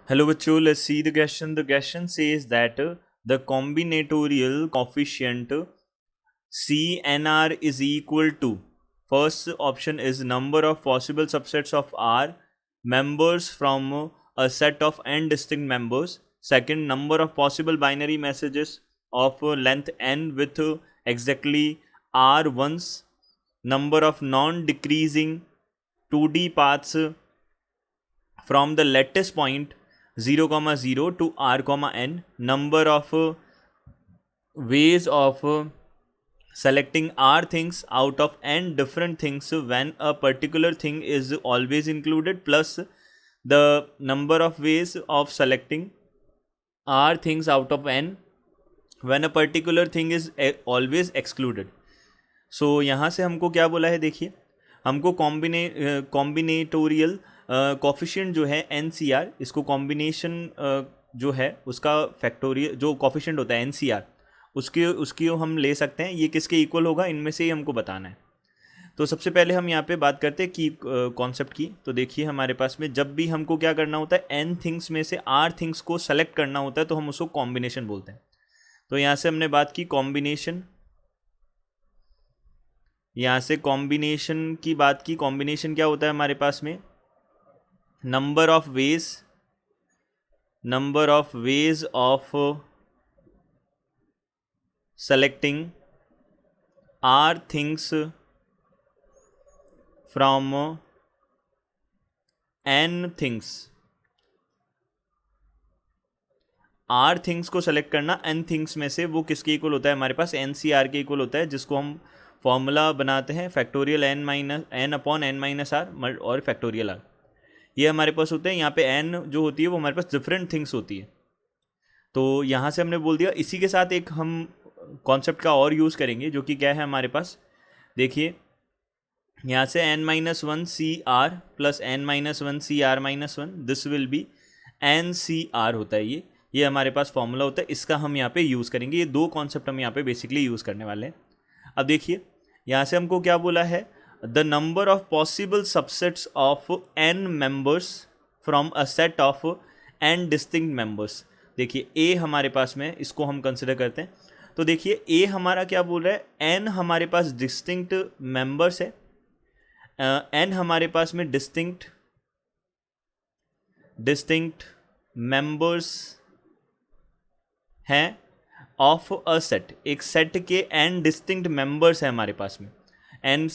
Hello बच्चों, let's see the question. The question says that the combinatorial coefficient CNR is equal to, first option is number of possible subsets of R members from a set of n distinct members. Second, number of possible binary messages of length n with exactly R ones. Number of non-decreasing 2D paths from the lattice point 0, 0 to r, n. Number of ways of selecting r things out of n different things when a particular thing is always included, plus the number of ways of selecting r things out of n when a particular thing is always excluded. सो यहाँ से हमको क्या बोला है, देखिए हमको combinatorial coefficient जो है NCR, इसको कॉम्बिनेशन जो है उसका फैक्टोरियल जो कॉफिशिएंट होता है NCR, उसकी हम ले सकते हैं. ये किसके इक्वल होगा, इनमें से ही हमको बताना है. तो सबसे पहले हम यहाँ पे बात करते हैं की कॉन्सेप्ट की. तो देखिए हमारे पास में जब भी हमको क्या करना होता है, n थिंग्स में से r थिंग्स को सेलेक्ट करना होता है तो हम उसको कॉम्बिनेशन बोलते हैं. तो यहाँ से हमने बात की कॉम्बिनेशन, यहाँ से कॉम्बिनेशन की बात की. कॉम्बिनेशन क्या होता है हमारे पास में, number of ways of selecting R things from N things. R things को सेलेक्ट करना एन थिंग्स में से, वो किसके इक्वल होता है हमारे पास, NCR के इक्वल होता है, जिसको हम फॉर्मूला बनाते हैं factorial n upon n minus R और फैक्टोरियल आर. ये हमारे पास होते हैं. यहाँ पे n जो होती है वो हमारे पास डिफरेंट थिंग्स होती है. तो यहाँ से हमने बोल दिया. इसी के साथ एक हम कॉन्सेप्ट का और यूज़ करेंगे जो कि क्या है हमारे पास, देखिए यहाँ से n-1 CR plus n-1 CR-1, this will be NCR होता है. ये हमारे पास फॉर्मूला होता है, इसका हम यहाँ पे यूज़ करेंगे. ये दो कॉन्सेप्ट हम यहाँ पे बेसिकली यूज़ करने वाले हैं. अब देखिए यहाँ से हमको क्या बोला है, the number of possible subsets of n members from a set of n distinct members. देखिए a हमारे पास में, इसको हम कंसिडर करते हैं. तो देखिए a हमारा क्या बोल रहा है, n हमारे पास डिस्टिंक्ट मेंबर्स है, n हमारे पास में डिस्टिंक्ट मेंबर्स हैं ऑफ अ सेट. एक सेट के n डिस्टिंक्ट मेंबर्स हैं हमारे पास में, n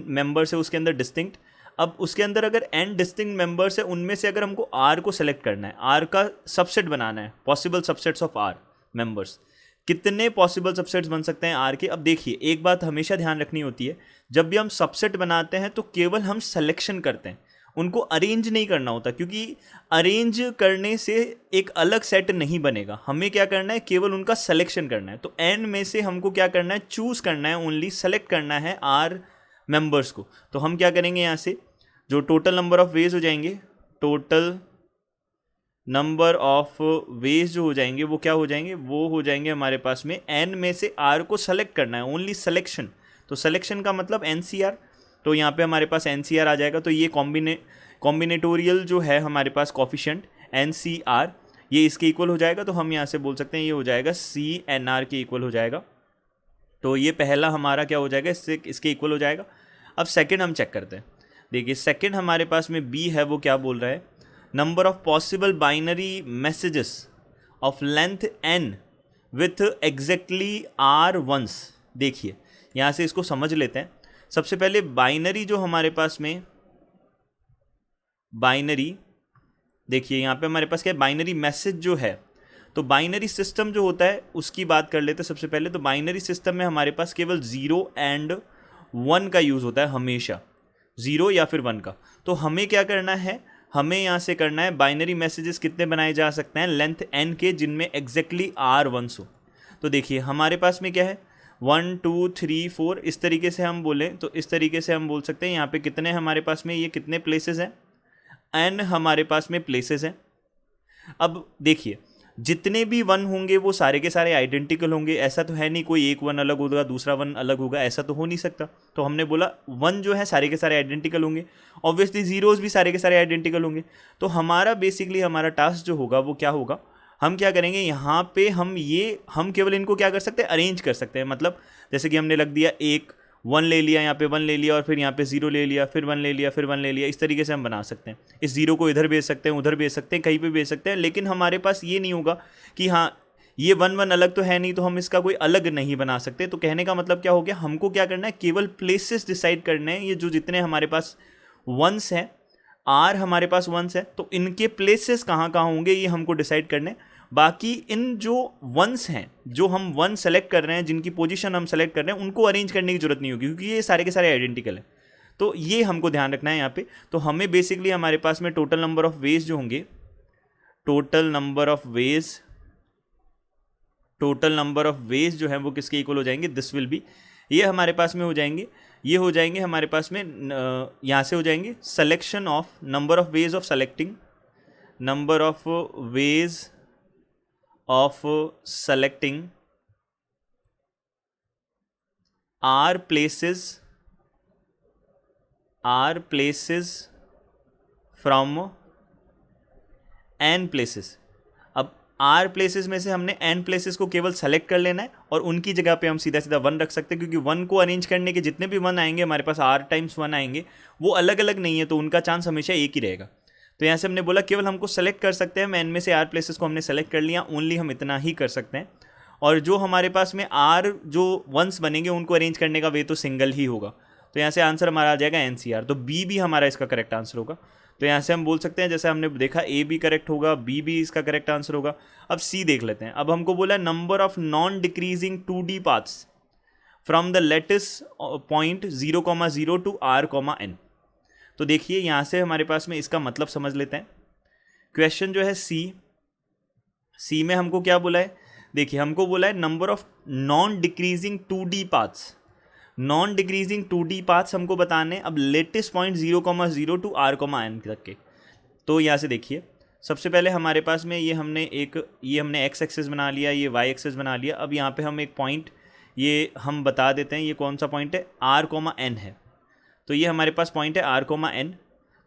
मेंबर्स है उसके अंदर डिस्टिंक्ट. अब उसके अंदर अगर n डिस्टिंक्ट मेंबर्स है, उनमें से अगर हमको r को सेलेक्ट करना है, r का सबसेट बनाना है, possible subsets of r members, कितने पॉसिबल सबसेट्स बन सकते हैं r के. अब देखिए एक बात हमेशा ध्यान रखनी होती है, जब भी हम सबसेट बनाते हैं तो केवल हम सिलेक्शन करते हैं, उनको अरेंज नहीं करना होता, क्योंकि अरेंज करने से एक अलग सेट नहीं बनेगा. हमें क्या करना है, केवल उनका सिलेक्शन करना है. तो n में से हमको क्या करना है, चूज़ करना है, ओनली सेलेक्ट करना है r मेंबर्स को. तो हम क्या करेंगे, यहाँ से जो टोटल नंबर ऑफ वेज हो जाएंगे, टोटल नंबर ऑफ वेज जो हो जाएंगे वो क्या हो जाएंगे, वो हो जाएंगे हमारे पास में n में से r को सेलेक्ट करना है, ओनली सिलेक्शन. तो सिलेक्शन का मतलब NCR. तो यहाँ पे हमारे पास NCR आ जाएगा. तो ये कॉम्बिनेटोरियल जो है हमारे पास कॉफिशिएंट NCR, ये इसके इक्वल हो जाएगा. तो हम यहाँ से बोल सकते हैं ये हो जाएगा CNR के इक्वल हो जाएगा. तो ये पहला हमारा क्या हो जाएगा, इसके इक्वल हो जाएगा. अब सेकंड हम चेक करते हैं. देखिए सेकंड हमारे पास में B है, वो क्या बोल रहा है, number of possible binary messages of length n with exactly r ones. देखिए यहाँ से इसको समझ लेते हैं. सबसे पहले बाइनरी जो हमारे पास में, बाइनरी देखिए यहाँ पे हमारे पास क्या है, बाइनरी मैसेज जो है. तो बाइनरी सिस्टम जो होता है उसकी बात कर लेते हैं सबसे पहले. तो बाइनरी सिस्टम में हमारे पास केवल 0 एंड 1 का यूज़ होता है, हमेशा 0 या फिर 1 का. तो हमें क्या करना है, हमें यहाँ से करना है बाइनरी मैसेजेस कितने बनाए जा सकते हैं, लेंथ n के, जिनमें एग्जैक्टली r वंस हो. तो देखिए हमारे पास में क्या है, 1 2 3 4, इस तरीके से हम बोलें तो इस तरीके से हम बोल सकते हैं. यहाँ पे कितने हमारे पास में, ये कितने प्लेसेस हैं, n हमारे पास में प्लेसेस हैं. अब देखिए जितने भी वन होंगे वो सारे के सारे आइडेंटिकल होंगे। ऐसा तो है नहीं कोई एक वन अलग होगा दूसरा वन अलग होगा, ऐसा तो हो नहीं सकता। तो हमने बोला वन जो है सारे के सारे आइडेंटिकल होंगे, ऑब्वियसली जीरोज भी सारे के सारे आइडेंटिकल होंगे। तो हमारा बेसिकली हमारा टास्क जो होगा वो क्या होगा, हम क्या करेंगे यहाँ पे हम केवल इनको क्या कर सकते हैं, अरेंज कर सकते हैं। मतलब जैसे कि हमने लग दिया एक वन ले लिया, यहाँ पे वन ले लिया और फिर यहाँ पे जीरो ले लिया, फिर वन ले लिया, फिर वन ले लिया, इस तरीके से हम बना सकते हैं। इस जीरो को इधर भेज सकते हैं, उधर भेज सकते हैं, कहीं पे भेज सकते हैं। लेकिन हमारे पास ये नहीं होगा कि हाँ ये वन वन अलग तो है नहीं तो हम इसका कोई अलग नहीं बना सकते। तो कहने का मतलब क्या हो गया, हमको क्या करना है, केवल प्लेसेस डिसाइड करने हैं। ये जो जितने हमारे पास वंस हैं, आर हमारे पास वंस है, तो इनके प्लेसेस कहाँ कहाँ होंगे ये हमको डिसाइड करने हैं। बाकी इन जो वंस हैं, जो हम वन सेलेक्ट कर रहे हैं, जिनकी पोजीशन हम सेलेक्ट कर रहे हैं, उनको अरेंज करने की जरूरत नहीं होगी क्योंकि ये सारे के सारे आइडेंटिकल हैं। तो ये हमको ध्यान रखना है यहाँ पे। तो हमें बेसिकली हमारे पास में टोटल नंबर ऑफ वेज जो होंगे, टोटल नंबर ऑफ वेज जो है वो किसके इक्वल हो जाएंगे, दिस विल बी, ये हमारे पास में हो जाएंगे, ये हो जाएंगे हमारे पास में यहाँ से हो जाएंगे selection of number of ways of selecting, number of veg of selecting are places from n places। अब r places में से हमने n places को केवल सेलेक्ट कर लेना है और उनकी जगह पे हम सीधा सीधा वन रख सकते हैं, क्योंकि वन को अरेंज करने के जितने भी वन आएंगे हमारे पास r टाइम्स वन आएंगे, वो अलग अलग नहीं है, तो उनका चांस हमेशा एक ही रहेगा। तो यहाँ से हमने बोला केवल हमको सेलेक्ट कर सकते हैं, एन में से आर प्लेसेस को हमने सेलेक्ट कर लिया, ओनली हम इतना ही कर सकते हैं। और जो हमारे पास में आर जो वंस बनेंगे उनको अरेंज करने का वे तो सिंगल ही होगा। तो यहाँ से आंसर हमारा आ जाएगा NCR। तो बी भी हमारा इसका करेक्ट आंसर होगा। तो यहाँ से हम बोल सकते हैं, जैसे हमने देखा ए भी करेक्ट होगा, बी भी इसका करेक्ट आंसर होगा। अब सी देख लेते हैं। अब हमको बोला number of non decreasing 2D paths from the latest point 0,0 to R,N। तो देखिए यहाँ से हमारे पास में इसका मतलब समझ लेते हैं। क्वेश्चन जो है सी में हमको क्या बोला है, देखिए हमको बोला है number of non decreasing 2D paths, non decreasing 2D paths हमको बताने अब लेटेस्ट पॉइंट 0,0 टू R,N तक के। तो यहाँ से देखिए सबसे पहले हमारे पास में ये हमने एक्स एक्सिस बना लिया, ये वाई एक्सिस बना लिया। अब यहाँ पे हम एक पॉइंट ये हम बता देते हैं, ये कौन सा पॉइंट है, R,N है। तो ये हमारे पास पॉइंट है R,N।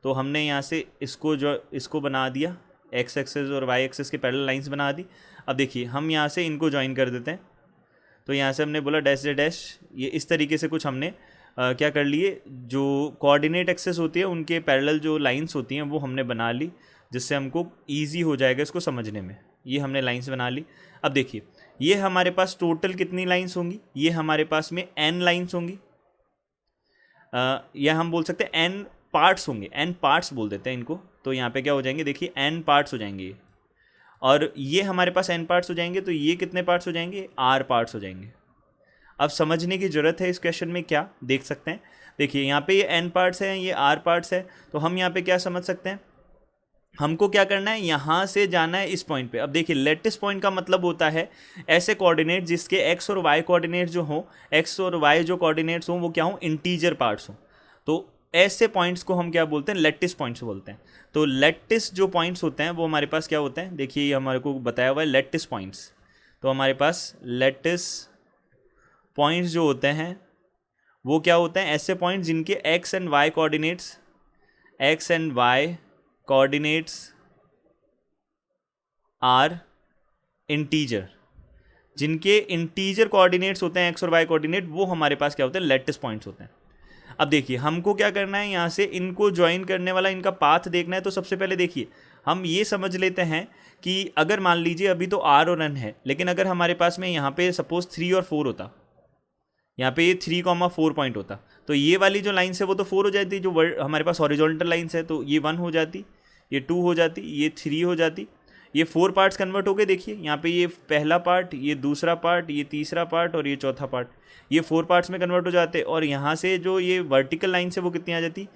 तो हमने यहाँ से इसको बना दिया, एक्स एक्सिस और वाई एक्सिस के पैरेलल लाइंस बना दी। अब देखिए हम यहाँ से इनको ज्वाइन कर देते हैं। तो यहाँ से हमने बोला डैश से डैश, ये इस तरीके से कुछ हमने क्या कर लिए, जो कोऑर्डिनेट एक्सिस होती है उनके पैरेलल जो लाइंस होती हैं वो हमने बना ली, जिससे हमको ईजी हो जाएगा इसको समझने में। ये हमने लाइंस बना ली। अब देखिए ये हमारे पास टोटल कितनी लाइंस होंगी, ये हमारे पास में n लाइंस होंगी, या हम बोल सकते हैं n पार्ट्स होंगे, n पार्ट्स बोल देते हैं इनको। तो यहाँ पे क्या हो जाएंगे, देखिए n पार्ट्स हो जाएंगे, और ये हमारे पास n पार्ट्स हो जाएंगे। तो ये कितने पार्ट्स हो जाएंगे, r पार्ट्स हो जाएंगे। अब समझने की ज़रूरत है इस क्वेश्चन में, क्या देख सकते हैं, देखिए यहाँ पे ये n पार्ट्स हैं, ये r पार्ट्स है। तो हम यहाँ पे क्या समझ सकते हैं, हमको क्या करना है, यहाँ से जाना है इस पॉइंट पे। अब देखिए लेटेस्ट पॉइंट का मतलब होता है ऐसे कोऑर्डिनेट जिसके x और y कोऑर्डिनेट जो हो, x और y जो कोऑर्डिनेट्स हों वो क्या हो, इंटीजर पार्ट्स हों। तो ऐसे पॉइंट्स को हम क्या बोलते हैं, लेटिस पॉइंट्स बोलते हैं। तो लेटिस जो पॉइंट्स होते हैं वो हमारे पास क्या होते हैं, देखिए ये हमारे को बताया हुआ है लेटिस पॉइंट्स। तो हमारे पास लेटिस पॉइंट्स जो होते हैं वो क्या होते हैं, ऐसे पॉइंट्स जिनके x and y coordinates are integer, जिनके इंटीजर कोऑर्डिनेट्स होते हैं x और y कोऑर्डिनेट, वो हमारे पास क्या होते हैं, लेटिस पॉइंट्स होते हैं। अब देखिए हमको क्या करना है, यहाँ से इनको ज्वाइन करने वाला इनका पाथ देखना है। तो सबसे पहले देखिए हम ये समझ लेते हैं कि अगर मान लीजिए अभी तो r और n है, लेकिन अगर हमारे पास में यहाँ पे सपोज 3 और 4 होता, यहाँ पे ये 3,4 पॉइंट होता, तो ये वाली जो लाइन्स है वो तो 4 हो जाती, जो हमारे पास हॉरिजॉन्टल लाइन्स है तो ये 1 हो जाती, ये 2 हो जाती, ये 3 हो जाती, ये 4 पार्ट्स कन्वर्ट हो गए। देखिए यहाँ पे ये पहला पार्ट, ये दूसरा पार्ट, ये तीसरा पार्ट और ये चौथा पार्ट, ये 4 पार्ट्स में कन्वर्ट हो जाते। और यहाँ से जो ये वर्टिकल लाइन्स है वो कितनी आ जाती,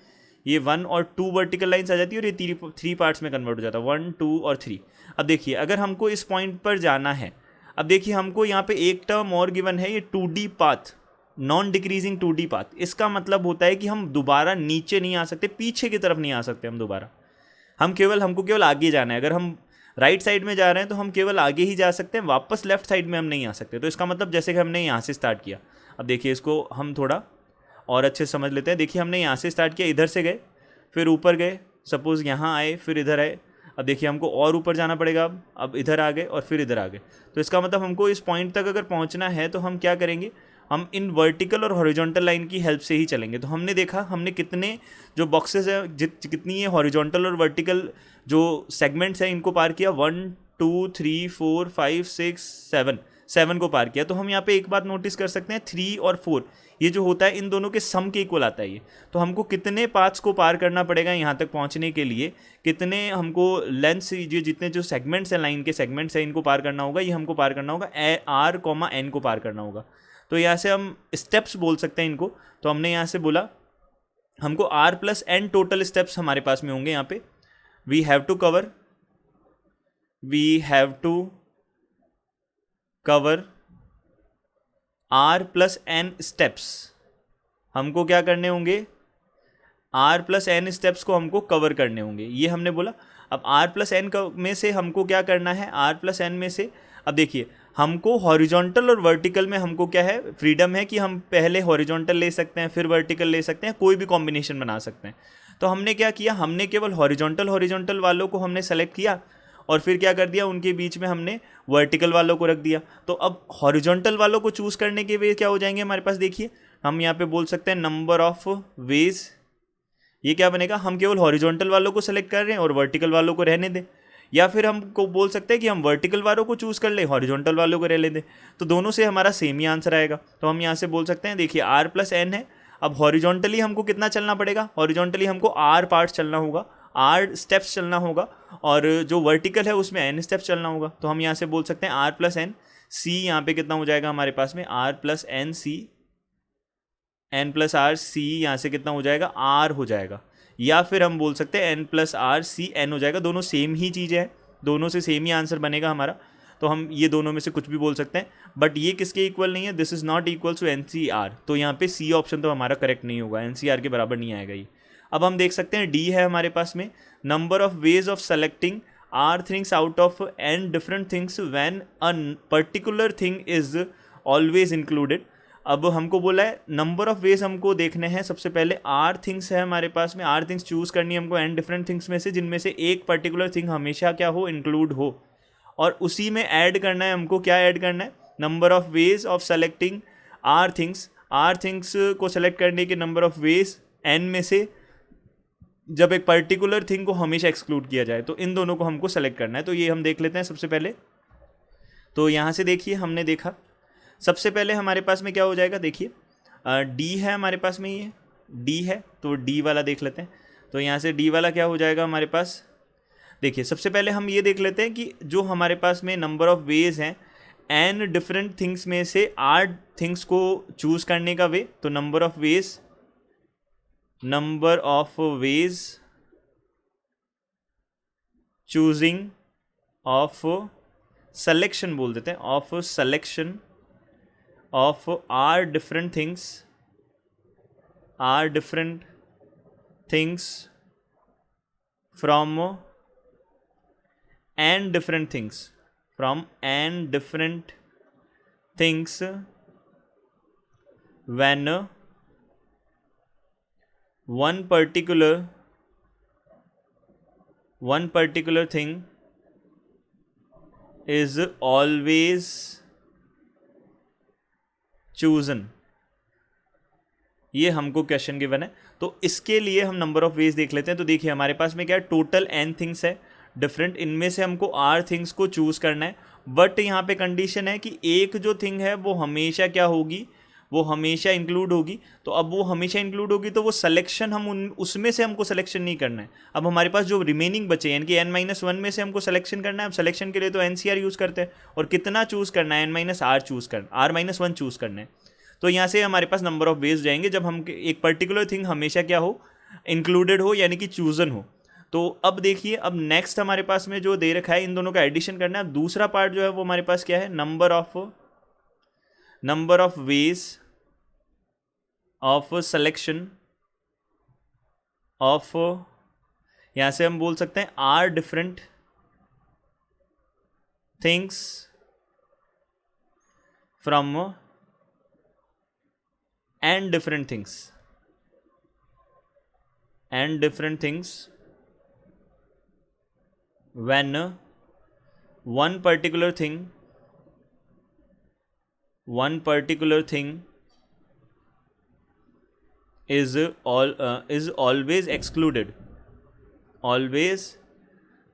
ये 1 और 2 वर्टिकल लाइन्स आ जाती है, और ये 3 पार्ट्स में कन्वर्ट हो जाता, 1, 2 और 3। अब देखिए अगर हमको इस पॉइंट पर जाना है, अब देखिए हमको यहाँ पे एक टर्म और गिवन है, ये 2D path, non decreasing 2D path. इसका मतलब होता है कि हम दोबारा नीचे नहीं आ सकते, पीछे की तरफ नहीं आ सकते हम दोबारा, हमको केवल आगे जाना है। अगर हम राइट साइड में जा रहे हैं तो हम केवल आगे ही जा सकते हैं, वापस लेफ्ट साइड में हम नहीं आ सकते। तो इसका मतलब जैसे कि हमने यहाँ से स्टार्ट किया, अब देखिए इसको हम थोड़ा और अच्छे समझ लेते हैं। देखिए हमने यहाँ से स्टार्ट किया, इधर से गए, फिर ऊपर गए, सपोज़ यहाँ आए, फिर इधर आए। अब देखिए हमको और ऊपर जाना पड़ेगा, अब इधर आ गए और फिर इधर आ गए। तो इसका मतलब हमको इस पॉइंट तक अगर पहुँचना है तो हम क्या करेंगे, हम इन वर्टिकल और हॉरिजॉन्टल लाइन की हेल्प से ही चलेंगे। तो हमने देखा हमने कितने जो बॉक्सेस है, कितनी ये हॉरिजॉन्टल और वर्टिकल जो सेगमेंट्स हैं इनको पार किया, 1 2 3 4 5 6 7 को पार किया। तो हम यहाँ पे एक बात नोटिस कर सकते हैं, 3 और 4 ये जो होता है इन दोनों के सम के इक्वल आता है ये। तो हमको कितने पाथ्स को पार करना पड़ेगा यहाँ तक पहुँचने के लिए, कितने हमको लेंथ, ये जितने जो सेगमेंट्स हैं, लाइन के सेगमेंट्स हैं, इनको पार करना होगा, ये हमको पार करना होगा, आर कॉमा एन को पार करना होगा। तो यहाँ से हम स्टेप्स बोल सकते हैं इनको। तो हमने यहाँ से बोला हमको R plus N total steps हमारे पास में होंगे। यहाँ पे we have to cover R plus N steps. हमको क्या करने होंगे, आर प्लस एन स्टेप्स को हमको कवर करने होंगे, ये हमने बोला। अब आर प्लस एन में से हमको क्या करना है, आर प्लस एन में से, अब देखिए हमको हॉरिजॉन्टल और वर्टिकल में हमको क्या है, फ्रीडम है कि हम पहले हॉरिजॉन्टल ले सकते हैं, फिर वर्टिकल ले सकते हैं, कोई भी कॉम्बिनेशन बना सकते हैं। तो हमने क्या किया, हमने केवल हॉरिजॉन्टल वालों को हमने सेलेक्ट किया और फिर क्या कर दिया, उनके बीच में हमने वर्टिकल वालों को रख दिया। तो अब हॉरिजॉन्टल वालों को चूज़ करने के वे क्या हो जाएंगे हमारे पास, देखिए हम यहाँ पे बोल सकते हैं नंबर ऑफ वेज। ये क्या बनेगा, हम केवल हॉरिजॉन्टल वालों को सेलेक्ट कर रहे हैं और वर्टिकल वालों को रहने दें, या फिर हमको बोल सकते हैं कि हम वर्टिकल वालों को चूज़ कर ले, हॉरिजॉन्टल वालों को रह ले दें। तो दोनों से हमारा सेम ही आंसर आएगा। तो हम यहाँ से बोल सकते हैं, देखिए आर प्लस एन है। अब हॉरिजॉन्टली हमको कितना चलना पड़ेगा, हॉरिजॉन्टली हमको आर पार्ट्स चलना होगा, आर स्टेप्स चलना होगा, और जो वर्टिकल है उसमें एन स्टेप्स चलना होगा। तो हम यहाँ से बोल सकते हैं आर प्लस एन सी, यहाँ पे कितना हो जाएगा हमारे पास में, R plus N C, N plus R C, यहाँ से कितना हो जाएगा, आर हो जाएगा। या फिर हम बोल सकते हैं N plus R C N हो जाएगा। दोनों सेम ही चीज़ें हैं, दोनों से सेम ही आंसर बनेगा हमारा। तो हम ये दोनों में से कुछ भी बोल सकते हैं, बट ये किसके इक्वल नहीं है, this is not equal to N C R. तो यहाँ पे सी ऑप्शन तो हमारा करेक्ट नहीं होगा, एन सी आर के बराबर नहीं आएगा ये। अब हम देख सकते हैं डी है हमारे पास में, number of ways of selecting R things out of N different things when a particular thing is always included. अब हमको बोला है नंबर ऑफ वेज हमको देखने हैं। सबसे पहले आर थिंग्स है हमारे पास में, आर थिंग्स चूज़ करनी है हमको एन डिफरेंट थिंग्स में से, जिनमें से एक पर्टिकुलर थिंग हमेशा क्या हो, इंक्लूड हो, और उसी में ऐड करना है हमको। क्या ऐड करना है, number of ways of selecting R things को सेलेक्ट करने के नंबर ऑफ वेज एन में से जब एक पर्टिकुलर थिंग को हमेशा एक्सक्लूड किया जाए, तो इन दोनों को हमको सेलेक्ट करना है। तो ये हम देख लेते हैं सबसे पहले। तो यहाँ से देखिए हमने देखा सबसे पहले हमारे पास में क्या हो जाएगा, देखिए डी है हमारे पास में, ये डी है, तो डी वाला देख लेते हैं। तो यहाँ से डी वाला क्या हो जाएगा हमारे पास, देखिए सबसे पहले हम ये देख लेते हैं कि जो हमारे पास में नंबर ऑफ वेज हैं एन डिफरेंट थिंग्स में से आर थिंग्स को चूज़ करने का वे। तो number of veg choosing of selection बोल देते हैं, of selection of r different things from n different things when one particular thing is always chosen. ये हमको क्वेश्चन गिवन है, तो इसके लिए हम नंबर ऑफ वेज देख लेते हैं। तो देखिए हमारे पास में क्या है, टोटल एन थिंग्स है डिफरेंट, इनमें से हमको आर थिंग्स को चूज़ करना है। बट यहाँ पे कंडीशन है कि एक जो थिंग है वो हमेशा क्या होगी, वो हमेशा इंक्लूड होगी। तो अब वो हमेशा इंक्लूड होगी तो वो सिलेक्शन हम उसमें से हमको सिलेक्शन नहीं करना है। अब हमारे पास जो रिमेनिंग बचे यानी कि n-1 में से हमको सिलेक्शन करना है। अब सिलेक्शन के लिए तो NCR यूज़ करते हैं, और कितना चूज़ करना है, n-r चूज़ करना, r-1 चूज़ करना है। तो यहाँ से हमारे पास नंबर ऑफ वेज जाएंगे जब हम एक पर्टिकुलर थिंग हमेशा क्या हो, इंक्लूडेड हो, यानी कि चूजन हो। तो अब देखिए, अब नेक्स्ट हमारे पास में जो दे रखा है इन दोनों का एडिशन करना है। दूसरा पार्ट जो है वो हमारे पास क्या है, number of ways of selection of, यहाँ से हम बोल सकते हैं R different things from N different things when one particular thing is always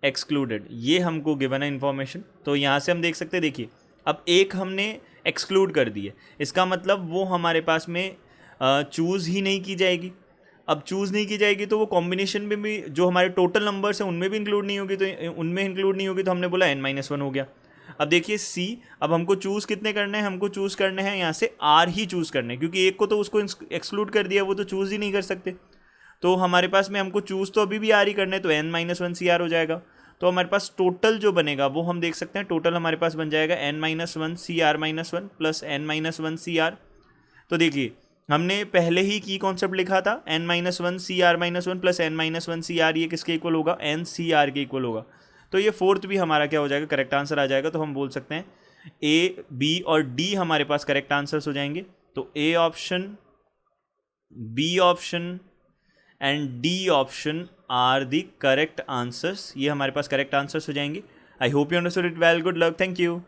excluded. ये हमको गिवन है इन्फॉर्मेशन. तो यहाँ से हम देख सकते हैं, देखिए अब एक हमने एक्सक्लूड कर दी है, इसका मतलब वो हमारे पास में चूज़ ही नहीं की जाएगी. अब चूज़ नहीं की जाएगी तो वो कॉम्बिनेशन में भी जो हमारे टोटल नंबर्स हैं उनमें भी इंक्लूड नहीं होगी. तो उनमें इंक्लूड नहीं होगी तो हमने बोला n-1 हो गया. अब देखिए सी, अब हमको चूज़ कितने करने हैं, हमको चूज़ करने हैं यहाँ से आर ही चूज़ करने हैं, क्योंकि एक को तो उसको एक्सक्लूड कर दिया, वो तो चूज़ ही नहीं कर सकते. तो हमारे पास में हमको चूज़ तो अभी भी आर ही करना है, तो n-1 CR हो जाएगा. तो हमारे पास टोटल जो बनेगा वो हम देख सकते हैं, टोटल हमारे पास बन जाएगा n-1 CR-1 plus n-1 CR. तो देखिए हमने पहले ही की कॉन्सेप्ट लिखा था n-1 CR-1 plus n-1 CR, ये किसके इक्वल होगा, n-CR के इक्वल होगा. तो ये फोर्थ भी हमारा क्या हो जाएगा, करेक्ट आंसर आ जाएगा. तो हम बोल सकते हैं ए, बी और डी हमारे पास करेक्ट आंसर्स हो जाएंगे. तो A option, B option and D option are the correct answers. ये हमारे पास करेक्ट आंसर्स हो जाएंगे. I hope you understood it well. Good luck. Thank you.